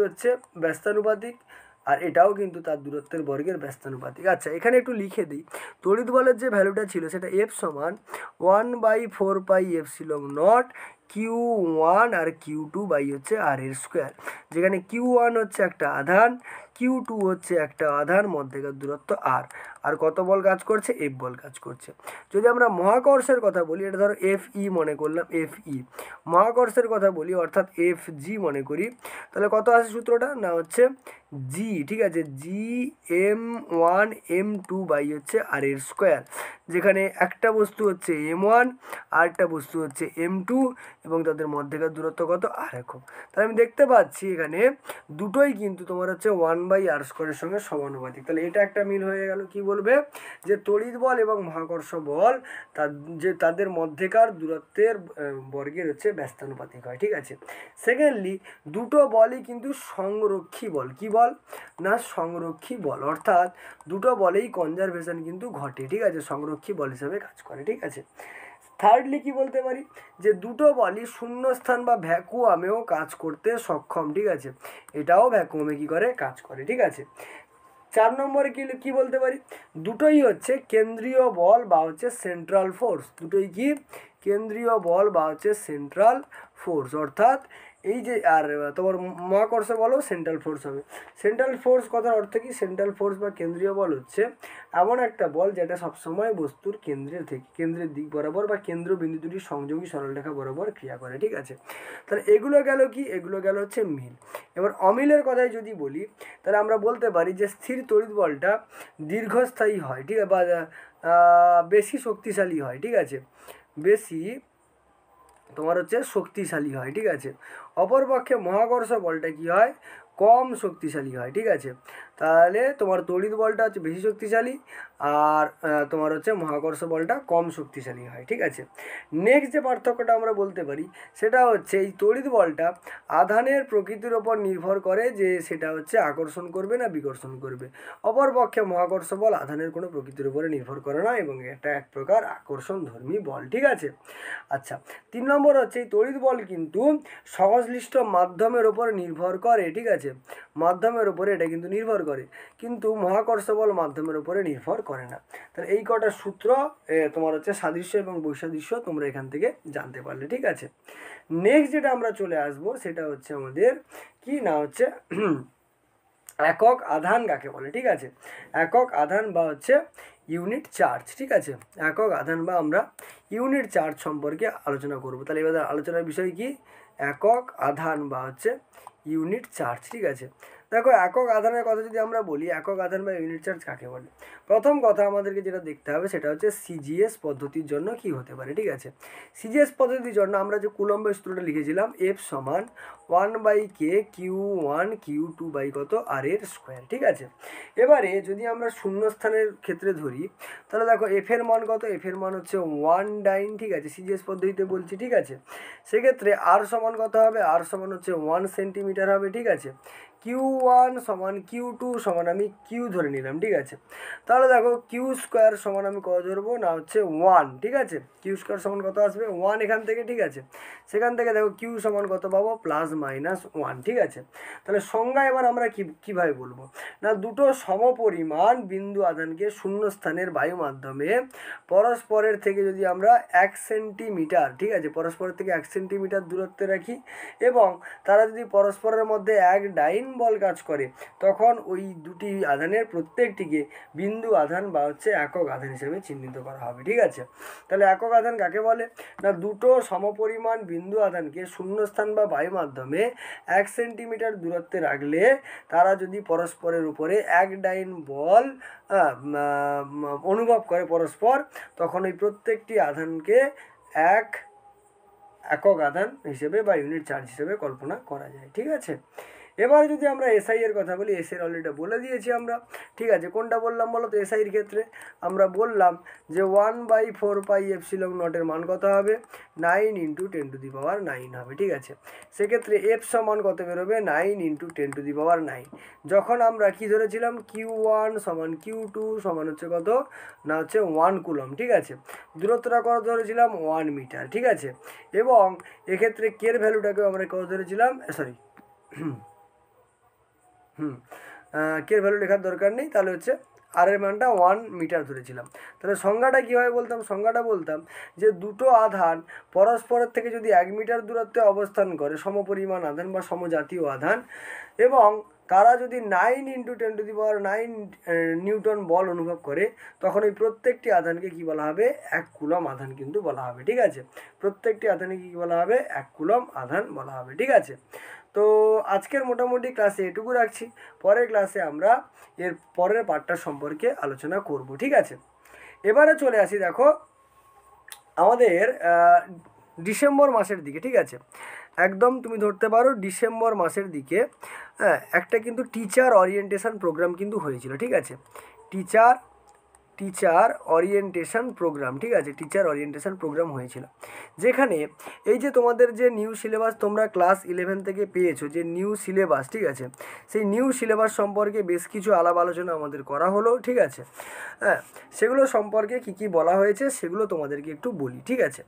হচ্ছে ব্যস্তানুপাতিক, আর এটাও কিন্তু তার দূরত্বের বর্গের ব্যস্তানুপাতিক। আচ্ছা এখানে একটু লিখে দিই, তড়িৎ বলের যে ভ্যালুটা ছিল সেটা F সমান 1/4πε0 Q1 আর Q2 বাই হচ্ছে আর এর স্কোয়ার, যেখানে Q1 হচ্ছে একটা আধান, Q2 হচ্ছে একটা আধান, মধ্যেকার দূরত্ব আর কত বল কাজ করছে, F বল কাজ করছে। যদি আমরা মহাকর্ষের কথা বলি, এটা ধরো FE মনে করলাম, FE মহাকর্ষের কথা বলি অর্থাৎ FG মনে করি, তাহলে কত আছে সূত্রটা না হচ্ছে G, ঠিক আছে, G(m1 m2 বাই হচ্ছে আর এর স্কোয়ার), যেখানে একটা বস্তু হচ্ছে m1 আর একটা বস্তু হচ্ছে m2 এবং তাদের মধ্যেকার দূরত্ব কত r একক। তাহলে আমি দেখতে পাচ্ছি এখানে দুটোই কিন্তু তোমার হচ্ছে 1/r² এর সঙ্গে সমানুপাতিক। তাহলে এটা একটা মিল হয়ে গেল। কি বলবে যে তড়িৎ বল এবং মহাকর্ষ বল তাদের মধ্যেকার দূরত্বের বর্গের হচ্ছে ব্যস্তানুপাতিক হয়, ঠিক আছে। সেকেন্ডলি দুটো বলই কিন্তু সংরক্ষী বল। কি বল না সংরক্ষী বল, অর্থাৎ দুটো বলেই কনজারভেশন কিন্তু ঘটে, ঠিক আছে, সংরক্ষী বল হিসাবে কাজ করে, ঠিক আছে। থার্ডলি কি বলতে পারি যে দুটো বলই শূন্যস্থান বা ভ্যাকুয়ামেও কাজ করতে সক্ষম, ঠিক আছে, এটাও ভ্যাকুয়ামে কি করে কাজ করে, ঠিক আছে। 4 নম্বরে কি বলতে পারি, দুটোই হচ্ছে কেন্দ্রীয় বল বা হচ্ছে সেন্ট্রাল ফোর্স, দুটোই কি কেন্দ্রীয় বল বা হচ্ছে সেন্ট্রাল ফোর্স, অর্থাৎ এই যে আর তোমার মহাকর্ষ বলও সেন্ট্রাল ফোর্স হবে। সেন্ট্রাল ফোর্স কথার অর্থ কি, সেন্ট্রাল ফোর্স বা কেন্দ্রীয় বল হচ্ছে এমন একটা বল যেটা সবসময় বস্তুর কেন্দ্রের দিক বরাবর বা কেন্দ্রবিন্দু দুটি সংযোগী সরলরেখা বরাবর ক্রিয়া করে, ঠিক আছে। তাহলে এগুলো গেল কি, এগুলো গেল হচ্ছে মিল। এবার অমিলের কথাই যদি বলি তাহলে আমরা বলতে পারি যে স্থির তড়িৎ বলটা দীর্ঘস্থায়ী হয়, ঠিক আছে, বা বেশি শক্তিশালী হয়, ঠিক আছে, বেশি তোমার হচ্ছে শক্তিশালী হয়, ঠিক আছে। অপরপক্ষে মহাকর্ষ বলটা কি হয়, কম শক্তিশালী হয়, ঠিক আছে। তাহলে তোমার তড়িৎ বলটা হচ্ছে বেশি শক্তিশালী আর তোমার হচ্ছে মহাকর্ষ বলটা কম শক্তিশালী হয়, ঠিক আছে। নেক্সট যে পার্থক্যটা আমরা বলতে পারি সেটা হচ্ছে এই তড়িৎ বলটা আধানের প্রকৃতির ওপর নির্ভর করে যে সেটা হচ্ছে আকর্ষণ করবে না বিকর্ষণ করবে। অপরপক্ষে মহাকর্ষ বল আধানের কোনো প্রকৃতির উপরে নির্ভর করে না এবং এটা এক প্রকার আকর্ষণধর্মী বল, ঠিক আছে। আচ্ছা, 3 নম্বর হচ্ছে এই তড়িৎ বল কিন্তু সংশ্লিষ্ট মাধ্যমের ওপর নির্ভর করে, ঠিক আছে। মাধ্যমের উপরে এটা কিন্তু নির্ভর করে, কিন্তু মহাকর্ষ বল মাধ্যমের উপরে নির্ভর করে না। তাহলে এই কটা সূত্র তোমার হচ্ছে সাদৃশ্য এবং বৈসাদৃশ্য তোমরা এখান থেকে জানতে পারলে, ঠিক আছে। নেক্সট যেটা আমরা চলে আসব সেটা হচ্ছে আমাদের কি না হচ্ছে একক আধান কাকে বলে, ঠিক আছে। একক আধান বা হচ্ছে ইউনিট চার্জ, ঠিক আছে। একক আধান বা আমরা ইউনিট চার্জ সম্পর্কে আলোচনা করব। তাহলে এবার আলোচনার বিষয় কি, একক আধান বা হচ্ছে ইউনিট চার্জ, ঠিক আছে। দেখো একক আধানের কথা যদি আমরা বলি, একক আধান বা ইউনিট চার্জ কাকে বলে, প্রথম কথা আমাদেরকে যেটা দেখতে হবে সেটা হচ্ছে সিজিএস পদ্ধতির জন্য কি হতে পারে, ঠিক আছে। সিজিএস পদ্ধতির জন্য আমরা যে কুলম্বের সূত্রটা লিখেছিলাম এফ সমান 1/k Q1 Q2 বাই কত আর এর স্কোয়ার, ঠিক আছে। এবারে যদি আমরা শূন্যস্থানের ক্ষেত্রে ধরি তাহলে দেখো এফ এর মান কত, এফ এর মান হচ্ছে 1 ডাইন, ঠিক আছে, সিজিএস পদ্ধতিতে বলছি, ঠিক আছে। সেক্ষেত্রে আর সমান কত হবে, আর সমান হচ্ছে 1 সেন্টিমিটার হবে, ঠিক আছে। Q1 সমান Q2 সমান আমি কিউ ধরে নিলাম, ঠিক আছে। তাহলে দেখো কিউ স্কোয়ার সমান আমি কত ধরবো না হচ্ছে 1, ঠিক আছে। কিউ স্কোয়ার সমান কত আসবে 1 এখান থেকে, ঠিক আছে। সেখান থেকে দেখো কিউ সমান কত পাবো +-1, ঠিক আছে। তাহলে সংজ্ঞা এবার আমরা কীভাবে বলবো না, দুটো সমপরিমাণ বিন্দু আধানকে শূন্যস্থানের বায়ু মাধ্যমে পরস্পরের থেকে যদি আমরা 1 সেন্টিমিটার, ঠিক আছে, পরস্পরের থেকে 1 সেন্টিমিটার দূরত্বে রাখি এবং তারা যদি পরস্পরের মধ্যে এক ডাইন বল কাজ করে তখন ওই দুটি আধানের প্রত্যেকটিকে বিন্দু আধান বা হচ্ছে একক আধান হিসেবে চিহ্নিত করা হবে, ঠিক আছে। তাহলে একক আধান কাকে বলে না, দুটো সমপরিমাণ বিন্দু আধানকে শূন্যস্থান বা বায়ু মাধ্যমে 1 সেন্টিমিটার দূরত্বে রাখলে তারা যদি পরস্পরের উপরে এক ডাইন বল অনুভব করে পরস্পর, তখন ওই প্রত্যেকটি আধানকে একক আধান হিসেবে বা ইউনিট চার্জ হিসেবে কল্পনা করা যায়, ঠিক আছে। এবার যদি আমরা এসআই এর কথা বলি, এসআই অলরেডি বলে দিয়েছি আমরা, ঠিক আছে। কোনটা বললাম বলো তো, এসআইয়ের ক্ষেত্রে আমরা বললাম যে 1/4πε0 মান কত হবে 9 × 10⁹ হবে, ঠিক আছে। সেক্ষেত্রে এফ সমান কত বেরোবে 9 × 10⁹। যখন আমরা কি ধরেছিলাম Q1 সমান Q2 সমান হচ্ছে কত না হচ্ছে 1 কুলম, ঠিক আছে। দূরত্বটা কত ধরেছিলাম 1 মিটার, ঠিক আছে। এবং এক্ষেত্রে কের ভ্যালুটাকে আমরা কত ধরেছিলাম, সরি কের ভ্যালু লেখার দরকার নেই, তাহলে হচ্ছে আর এর মানটা 1 মিটার ধরেছিলাম। তাহলে সংজ্ঞাটা কীভাবে বলতাম, সংজ্ঞাটা বলতাম যে দুটো আধান পরস্পরের থেকে যদি 1 মিটার দূরত্বে অবস্থান করে, সমপরিমাণ আধান বা সমজাতীয় আধান, এবং তারা যদি 9 × 10⁹ নিউটন বল অনুভব করে, তখন ওই প্রত্যেকটি আধানকে কি বলা হবে 1 কুলম আধান কিন্তু বলা হবে, ঠিক আছে। প্রত্যেকটি আধানকে কী বলা হবে 1 কুলম আধান বলা হবে, ঠিক আছে। তো আজকের মোটামুটি ক্লাসে এটুকু রাখছি, পরের ক্লাসে আমরা এর পরের পার্টটা সম্পর্কে আলোচনা করব, ঠিক আছে। এবারে চলে আসি দেখো আমাদের ডিসেম্বর মাসের দিকে, ঠিক আছে। একদম তুমি ধরতে পারো ডিসেম্বর মাসের দিকে একটা কিন্তু টিচার ওরিয়েন্টেশন প্রোগ্রাম কিন্তু হয়েছিল, ঠিক আছে। টিচার ওরিয়েন্টেশন প্রোগ্রাম, ঠিক আছে, টিচার ওরিয়েন্টেশন প্রোগ্রাম হয়েছিল, যেখানে এই যে তোমাদের যে নিউ সিলেবাস তোমরা ক্লাস 11 থেকে পেয়েছো, যে নিউ সিলেবাস, ঠিক আছে, সেই নিউ সিলেবাস সম্পর্কে বেশ কিছু আলাপ আলোচনা আমাদের করা হলো, ঠিক আছে। সেগুলো সম্পর্কে কি বলা হয়েছে সেগুলো তোমাদেরকে একটু বলি, ঠিক আছে।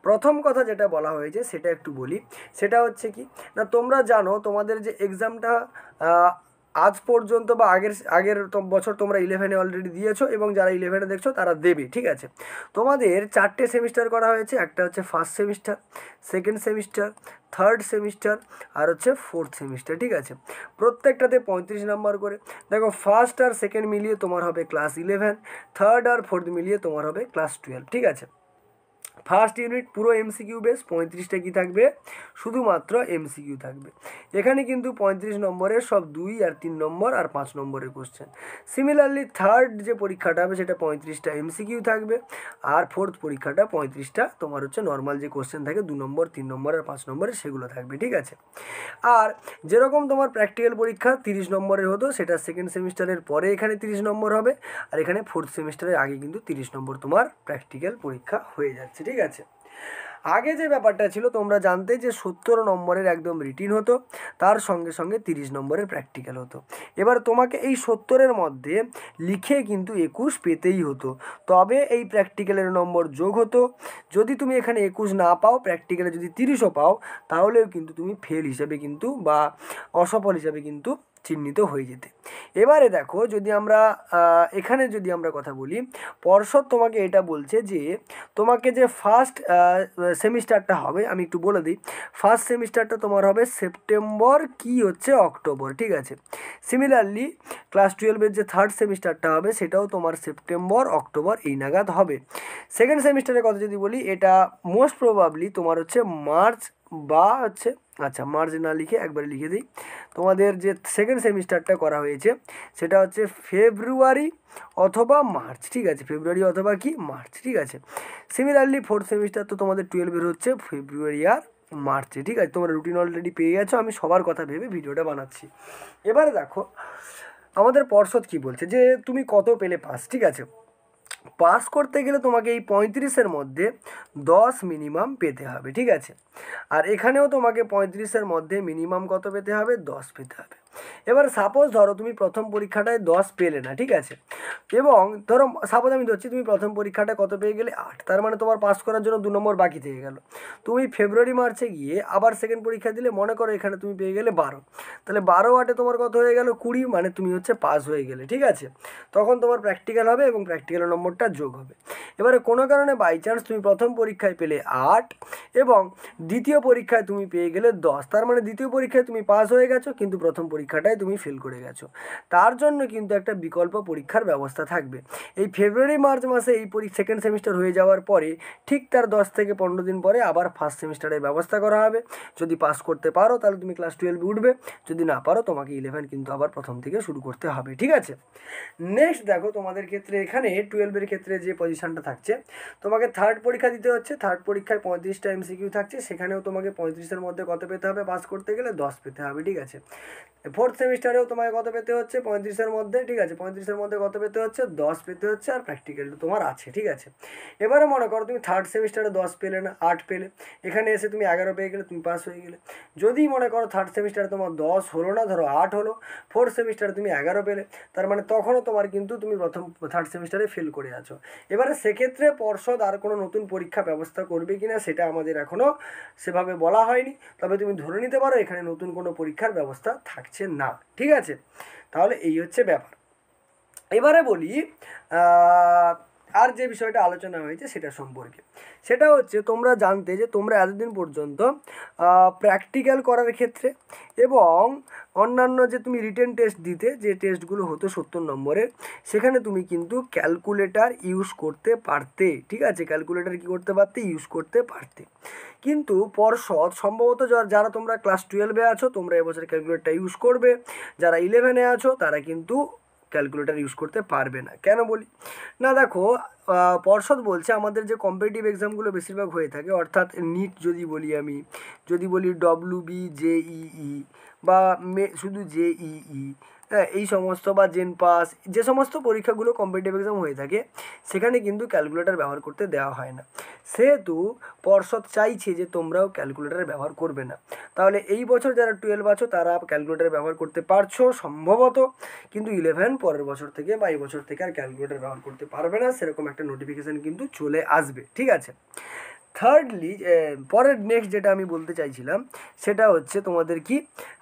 প্রথম কথা যেটা বলা হয়েছে সেটা একটু বলি, সেটা হচ্ছে কি না, তোমরা জানো তোমাদের যে এক্সামটা আজ পর্যন্ত বা আগের বছর তোমরা 11-এ অলরেডি দিয়েছো এবং যারা 11-এ দেখছো তারা দেবে, ঠিক আছে। তোমাদের 4টে সেমিস্টার করা হয়েছে, একটা হচ্ছে first semester, second semester, third semester আর হচ্ছে ফোর্থ সেমিস্টার, ঠিক আছে। প্রত্যেকটাতে 35 নাম্বার করে। দেখো ফার্স্ট আর সেকেন্ড মিলিয়ে তোমার হবে ক্লাস 11, থার্ড আর ফোর্থ মিলিয়ে তোমার হবে ক্লাস 12, ঠিক আছে। ফার্স্ট ইউনিট পুরো এমসিকিউ বেস, 35টা কি থাকবে, শুধুমাত্র এমসিকিউ থাকবে। এখানে কিন্তু 35 নম্বরের সব 2 আর 3 নম্বর আর 5 নম্বরের কোশ্চেন। সিমিলারলি থার্ড যে পরীক্ষাটা হবে সেটা 35টা এমসিকিউ থাকবে, আর ফোর্থ পরীক্ষাটা 35টা তোমার হচ্ছে নর্মাল যে কোশ্চেন থাকে 2 নম্বর 3 নম্বর আর 5 নম্বরের সেগুলো থাকবে, ঠিক আছে। আর যেরকম তোমার প্র্যাকটিক্যাল পরীক্ষা 30 নম্বরের হতো, সেটা সেকেন্ড সেমিস্টারের পরে এখানে 30 নম্বর হবে, আর এখানে ফোর্থ সেমিস্টারের আগে কিন্তু 30 নম্বর তোমার প্র্যাকটিক্যাল পরীক্ষা হয়ে যাচ্ছে, ঠিক আছে। আগে যে ব্যাপারটা ছিল তোমরা জানতে যে 70 নম্বরের একদম রিটিন হতো, তার সঙ্গে সঙ্গে 30 নম্বরের প্র্যাকটিক্যাল হতো। এবার তোমাকে এই 70-এর মধ্যে লিখে কিন্তু 21 পেতেই হতো, তবে এই প্র্যাকটিক্যালের নম্বর যোগ হতো। যদি তুমি এখানে 21 না পাও, প্র্যাকটিক্যালে যদি 30ও পাও, তাহলেও কিন্তু তুমি ফেল হিসাবে কিন্তু বা অসফল হিসাবে কিন্তু চিহ্নিত হয়ে যেতে। এবারে দেখো, যদি আমরা এখানে যদি আমরা কথা বলি, পর্ষদ তোমাকে এটা বলছে যে তোমাকে যে ফার্স্ট সেমিস্টারটা হবে, আমি একটু বলে দিই, ফার্স্ট সেমিস্টারটা তোমার হবে সেপ্টেম্বর কি হচ্ছে অক্টোবর, ঠিক আছে। সিমিলারলি ক্লাস 12-এর যে থার্ড সেমিস্টারটা হবে সেটাও তোমার সেপ্টেম্বর অক্টোবর এই নাগাদ হবে। সেকেন্ড সেমিস্টারের কথা যদি বলি, এটা মোস্ট প্রবাবলি তোমার হচ্ছে মার্চ বা হচ্ছে, আচ্ছা মার্চ না লিখে একবারে লিখে দিই, তোমাদের যে সেকেন্ড সেমিস্টারটা করা হয়েছে সেটা হচ্ছে ফেব্রুয়ারি অথবা মার্চ, ঠিক আছে, ফেব্রুয়ারি অথবা কি মার্চ, ঠিক আছে। সিমিলারলি ফোর্থ সেমিস্টার তো তোমাদের 12-এর হচ্ছে ফেব্রুয়ারি আর মার্চে, ঠিক আছে। তোমরা রুটিন অলরেডি পেয়ে গেছো, আমি সবার কথা ভেবে ভিডিওটা বানাচ্ছি। এবারে দেখো আমাদের পর্ষদ কি বলছে, যে তুমি কত পেলে পাস, ঠিক আছে। পাস করতে গেলে তোমাকে এই 35-এর মধ্যে 10 মিনিমাম পেতে হবে, ঠিক আছে। আর এখানেও তোমাকে 35-এর মধ্যে মিনিমাম কত পেতে হবে, 10 পেতে হবে। এবার সাপোজ ধরো তুমি প্রথম পরীক্ষাটায় 10 পেলে না, ঠিক আছে, এবং ধরো সাপোজ আমি ধরছি তুমি প্রথম পরীক্ষাটা কত পেয়ে গেলে 8, তার মানে তোমার পাস করার জন্য 2 নম্বর বাকি থেকে গেল। তুমি ফেব্রুয়ারি মার্চে গিয়ে আবার সেকেন্ড পরীক্ষা দিলে, মনে করো এখানে তুমি পেয়ে গেলে 12, তাহলে 12 তোমার কত হয়ে গেল, 20, মানে তুমি হচ্ছে পাস হয়ে গেলে, ঠিক আছে। তখন তোমার প্র্যাকটিক্যাল হবে এবং প্র্যাকটিক্যালের নম্বরটা যোগ হবে। এবারে কোনো কারণে বাই চান্স তুমি প্রথম পরীক্ষায় পেলে 8 এবং দ্বিতীয় পরীক্ষায় তুমি পেয়ে গেলে 10, তার মানে দ্বিতীয় পরীক্ষায় তুমি পাস হয়ে গেছো কিন্তু প্রথম পরীক্ষাটায় তুমি ফেল করে গেছো। তার জন্য কিন্তু একটা বিকল্প পরীক্ষার ব্যবস্থা থাকবে। এই ফেব্রুয়ারি মার্চ মাসে এই সেকেন্ড সেমিস্টার হয়ে যাওয়ার পরে ঠিক তার 10 থেকে 15 দিন পরে আবার ফার্স্ট সেমিস্টারের ব্যবস্থা করা হবে। যদি পাস করতে পারো তাহলে তুমি ক্লাস 12 উঠবে, যদি না পারো তোমাকে 11 কিন্তু আবার প্রথম থেকে শুরু করতে হবে, ঠিক আছে। নেক্সট দেখো তোমাদের ক্ষেত্রে এখানে 12-এর ক্ষেত্রে যে পজিশনটা থাকছে, তোমাকে থার্ড পরীক্ষা দিতে হচ্ছে। থার্ড পরীক্ষায় 35টা এমসিকিউ থাকছে, সেখানেও তোমাকে 35-এর মধ্যে কত পেতে হবে, পাস করতে গেলে 10 পেতে হবে, ঠিক আছে। ফোর্থ সেমিস্টারেও তোমাকে কত পেতে হচ্ছে, 35-এর মধ্যে, ঠিক আছে, 35-এর মধ্যে কত পেতে হচ্ছে, 10 পেতে হচ্ছে, আর প্র্যাকটিক্যালটা তোমার আছে, ঠিক আছে। এবারে মনে করো তুমি থার্ড সেমিস্টারে 10 পেলে না, 8 পেলে, এখানে এসে তুমি 11 পেয়ে গেলে, তুমি পাস হয়ে গেলে। যদি মনে করো থার্ড সেমিস্টারে তোমার 10 হলো না, ধরো 8 হলো, ফোর্থ সেমিস্টারে তুমি 11 পেলে, তার মানে তখনও তোমার কিন্তু তুমি প্রথম থার্ড সেমিস্টারে ফেল করে আছো। এবারে সেক্ষেত্রে পর্ষদ আর কোনো নতুন পরীক্ষা ব্যবস্থা করবে কিনা সেটা আমাদের এখনও সেভাবে বলা হয়নি, তবে তুমি ধরে নিতে পারো এখানে নতুন কোনো পরীক্ষার ব্যবস্থা থাকছে না, ঠিক আছে। তাহলে এই হচ্ছে ব্যাপার। এবারে বলি আর যে বিষয়টা আলোচনা হয়েছে সেটা সম্পর্কে, সেটা হচ্ছে তোমরা জানতে যে তোমরা এতদিন পর্যন্ত প্র্যাকটিক্যাল করার ক্ষেত্রে এবং অন্যান্য যে তুমি রিটেন টেস্ট দিতে যে টেস্টগুলো হতো 70 নম্বরের, সেখানে তুমি কিন্তু ক্যালকুলেটার ইউজ করতে পারতে, ঠিক আছে, ক্যালকুলেটার কী করতে পারতে, ইউজ করতে পারতে। কিন্তু পর্ষদ সম্ভবত যারা তোমরা ক্লাস 12-এ আছো তোমরা এবছর ক্যালকুলেটার ইউজ করবে, যারা 11-এ আছো তারা কিন্তু ক্যালকুলেটার ইউজ করতে পারবে না। কেন বলি না, দেখো পর্ষদ বলছে আমাদের যে কম্পিটিটিভ এক্সামগুলো বেশিরভাগ হয়ে থাকে, অর্থাৎ নিট যদি বলি, আমি যদি বলি WB JEE বা শুধু JEE, হ্যাঁ, এই সমস্ত বা জেন পাস, যে সমস্ত পরীক্ষাগুলো কম্পিটিটিভ এক্সাম হয়ে থাকে সেখানে কিন্তু ক্যালকুলেটার ব্যবহার করতে দেওয়া হয় না। সেহেতু পর্ষদ চাইছে যে তোমরাও ক্যালকুলেটার ব্যবহার করবে না। তাহলে এই বছর যারা 12 আছো তারা ক্যালকুলেটার ব্যবহার করতে পারছো সম্ভবত, কিন্তু 11 পরের বছর থেকে বা এই বছর থেকে আর ক্যালকুলেটার ব্যবহার করতে পারবে না, সেরকম একটা নোটিফিকেশান কিন্তু চলে আসবে, ঠিক আছে। থার্ডলি পরের নেক্সট যেটা আমি বলতে চাইছিলাম সেটা হচ্ছে তোমাদের কি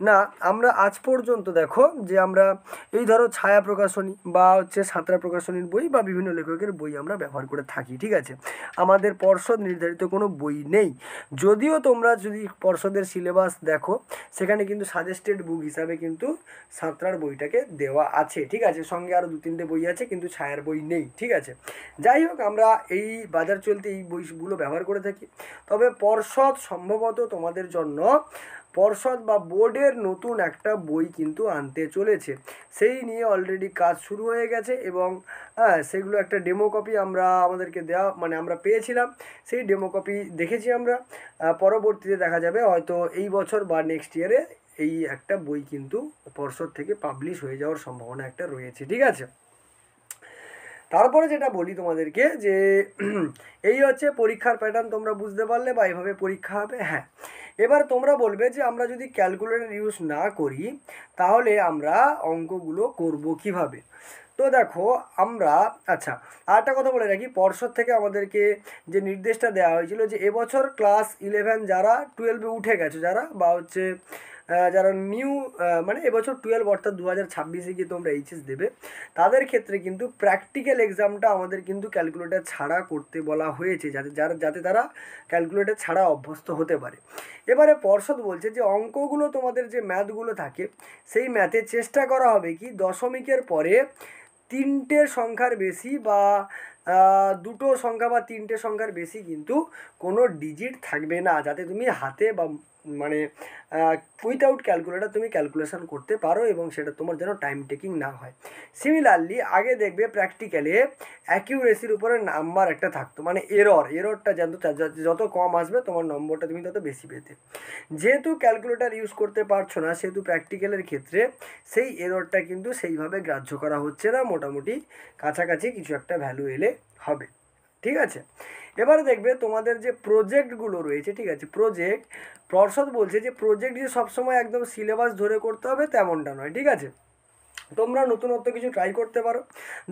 না, আমরা আজ পর্যন্ত দেখো যে আমরা এই ধরো ছায়া প্রকাশনী বা হচ্ছে সাঁতরা প্রকাশনীর বই বা বিভিন্ন লেখকের বই আমরা ব্যবহার করে থাকি, ঠিক আছে। আমাদের পর্ষদ নির্ধারিত কোনো বই নেই, যদিও তোমরা যদি পর্ষদের সিলেবাস দেখো সেখানে কিন্তু সাজেস্টেড বুক হিসাবে কিন্তু সাঁতরার বইটাকে দেওয়া আছে, ঠিক আছে। সঙ্গে আরও 2-3টে বই আছে কিন্তু ছায়ার বই নেই, ঠিক আছে। যাই হোক, আমরা এই বাজার চলতে এই বইগুলো ব্যবহার করে থাকি। তবে পর্ষদ সম্ভবত তোমাদের জন্য পর্ষদ বা বোর্ডের নতুন একটা বই কিন্তু আনতে চলেছে, সেই নিয়ে অলরেডি কাজ শুরু হয়ে গেছে এবং সেগুলো একটা ডেমো কপি আমাদেরকে দেওয়া মানে আমরা পেয়েছিলাম, সেই ডেমো কপি দেখেছি আমরা। পরবর্তীতে দেখা যাবে হয়তো এই বছর বা নেক্সট ইয়ারে এই একটা বই কিন্তু পর্ষদ থেকে পাবলিশ হয়ে যাওয়ার সম্ভাবনা একটা রয়েছে, ঠিক আছে। তারপরে যেটা বলি তোমাদেরকে যে এই হচ্ছে পরীক্ষার প্যাটার্ন, তোমরা বুঝতে পারলে বা এভাবে পরীক্ষা হবে। হ্যাঁ, এবার তোমরা বলবে যে আমরা যদি ক্যালকুলেটর ইউজ না করি তাহলে আমরা অঙ্কগুলো করব কিভাবে। তো দেখো আমরা আচ্ছা আরেকটা কথা বলে রাখি, পর্ষদ থেকে আমাদেরকে যে নির্দেশটা দেওয়া হয়েছিল যে এবছর ক্লাস 11 যারা 12-এ উঠে গেছে যারা বা হচ্ছে যারা নিউ মানে এবছর 12 অর্থাৎ 2026-এ গিয়ে তোমরা এইচএস দেবে, তাদের ক্ষেত্রে কিন্তু প্র্যাকটিক্যাল এক্সামটা আমাদের কিন্তু ক্যালকুলেটর ছাড়া করতে বলা হয়েছে, যাতে তারা ক্যালকুলেটর ছাড়া অভ্যস্ত হতে পারে। এবারে পর্ষদ বলছে যে অঙ্কগুলো তোমাদের যে ম্যাথগুলো থাকে সেই ম্যাথে চেষ্টা করা হবে কি দশমিকের পরে 3টে সংখ্যার বেশি বা 2টো সংখ্যা বা 3টে সংখ্যার বেশি কিন্তু কোনো ডিজিট থাকবে না, যাতে তুমি হাতে বা মানে উইথাউট ক্যালকুলেটর তুমি ক্যালকুলেশন করতে পারো এবং সেটা তোমার যেন টাইম টেকিং না হয়। সিমিলারলি আগে দেখবে প্র্যাকটিক্যালে অ্যাকিউরেসির উপরে নাম্বার একটা থাকতো, মানে এররটা যত কম আসবে তোমার নম্বরটা তুমি তত বেশি পেতে। যেহেতু ক্যালকুলেটর ইউজ করতে পারছো না সেহেতু প্র্যাকটিক্যালের ক্ষেত্রে সেই এররটা কিন্তু সেইভাবে গ্রাহ্য করা হচ্ছে না, মোটামুটি কাছাকাছি কিছু একটা ভ্যালু এলে হবে, ঠিক আছে। এবারে দেখবে তোমাদের যে প্রজেক্টগুলো রয়েছে, ঠিক আছে, পর্ষদ বলছে যে প্রজেক্ট যে সবসময় একদম সিলেবাস ধরে করতে হবে তেমনটা নয়, ঠিক আছে। তোমরা নতুনত্ব কিছু ট্রাই করতে পারো।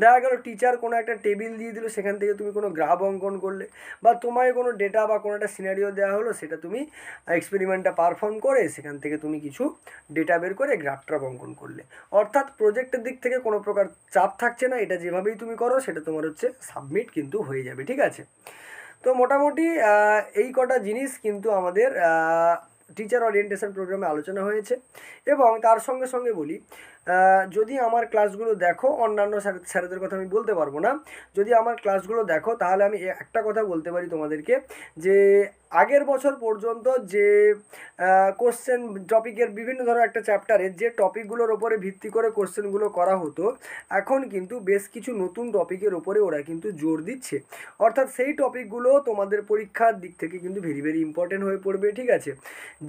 দেখা গেল টিচার কোনো একটা টেবিল দিয়ে দিল, সেখান থেকে তুমি কোনো গ্রাফ অঙ্কন করলে, বা তোমায় কোনো ডেটা বা কোনো একটা সিনারিও দেওয়া হলো, সেটা তুমি এক্সপেরিমেন্টটা পারফর্ম করে সেখান থেকে তুমি কিছু ডেটা বের করে গ্রাফটা অঙ্কন করলে, অর্থাৎ প্রজেক্টের দিক থেকে কোনো প্রকার চাপ থাকছে না, এটা যেভাবেই তুমি করো সেটা তোমার হচ্ছে সাবমিট কিন্তু হয়ে যাবে, ঠিক আছে। তো মোটামুটি এই কটা জিনিস কিন্তু আমাদের টিচার ওরিয়েন্টেশন প্রোগ্রামে আলোচনা হয়েছে। এবং তার সঙ্গে সঙ্গে বলি, যদি আমার ক্লাসগুলো দেখো, অন্যান্য স্যারেদের কথা আমি বলতে পারবো না, যদি আমার ক্লাসগুলো দেখো তাহলে আমি একটা কথা বলতে পারি তোমাদেরকে যে আগের বছর পর্যন্ত যে কোশ্চেন টপিকের বিভিন্ন ধরনের একটা চ্যাপ্টারের যে টপিকগুলোর ওপরে ভিত্তি করে কোশ্চেনগুলো করা হতো, এখন কিন্তু বেশ কিছু নতুন টপিকের ওপরে ওরা কিন্তু জোর দিচ্ছে, অর্থাৎ সেই টপিকগুলো তোমাদের পরীক্ষার দিক থেকে কিন্তু ভেরি ভেরি ইম্পর্টেন্ট হয়ে পড়বে, ঠিক আছে।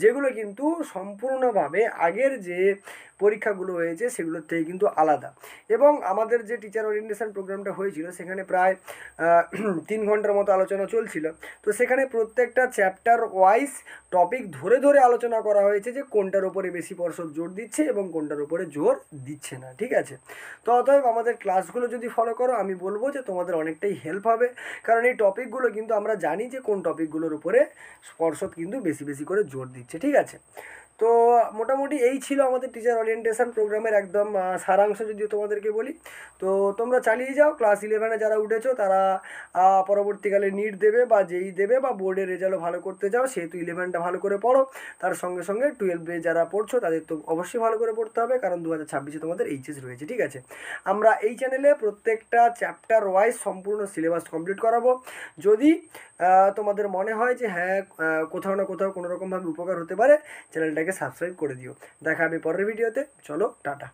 যেগুলো কিন্তু সম্পূর্ণভাবে আগের যে পরীক্ষাগুলো হয়েছে সেগুলোর থেকে কিন্তু আলাদা। এবং আমাদের যে টিচার ওরিয়েন্টেশন প্রোগ্রামটা হয়েছিল সেখানে প্রায় 3 ঘন্টার মতো আলোচনা চলছিল, তো সেখানে প্রত্যেকটা চ্যাপ্টার ওয়াইজ টপিক ধরে ধরে আলোচনা করা হয়েছে যে কোনটার ওপরে বেশি পর্ষদ জোর দিচ্ছে এবং কোনটার ওপরে জোর দিচ্ছে না, ঠিক আছে। তো অতএব আমাদের ক্লাসগুলো যদি ফলো করো আমি বলবো যে তোমাদের অনেকটাই হেল্প হবে, কারণ এই টপিকগুলো কিন্তু আমরা জানি যে কোন টপিকগুলোর উপরে পর্ষদ কিন্তু বেশি বেশি করে জোর দিচ্ছে, ঠিক আছে। তো মোটামুটি এই ছিল আমাদের টিচার ওরিয়েন্টেশন প্রোগ্রামের একদম সারাংশ যদি তোমাদেরকে বলি। তো তোমরা চালিয়ে যাও, ক্লাস 11-এ যারা উঠেছো তারা পরবর্তীকালে নিট দেবে বা যেই দেবে বা বোর্ডের রেজাল্টও ভালো করতে যাও, সেহেতু 11টা ভালো করে পড়ো, তার সঙ্গে সঙ্গে 12-এ যারা পড়ছো তাদের তো অবশ্যই ভালো করে পড়তে হবে, কারণ 2026-এ তোমাদের এইচএস রয়েছে, ঠিক আছে। আমরা এই চ্যানেলে প্রত্যেকটা চ্যাপ্টার ওয়াইজ সম্পূর্ণ সিলেবাস কমপ্লিট করাবো। যদি তোমাদের মনে হয় যে হ্যাঁ কোথাও না কোথাও কোনো রকমভাবে উপকার হতে পারে, চ্যানেলটাকে সাবস্ক্রাইব করে দিও। দেখা হবে পরের ভিডিওতে, চলো টাটা।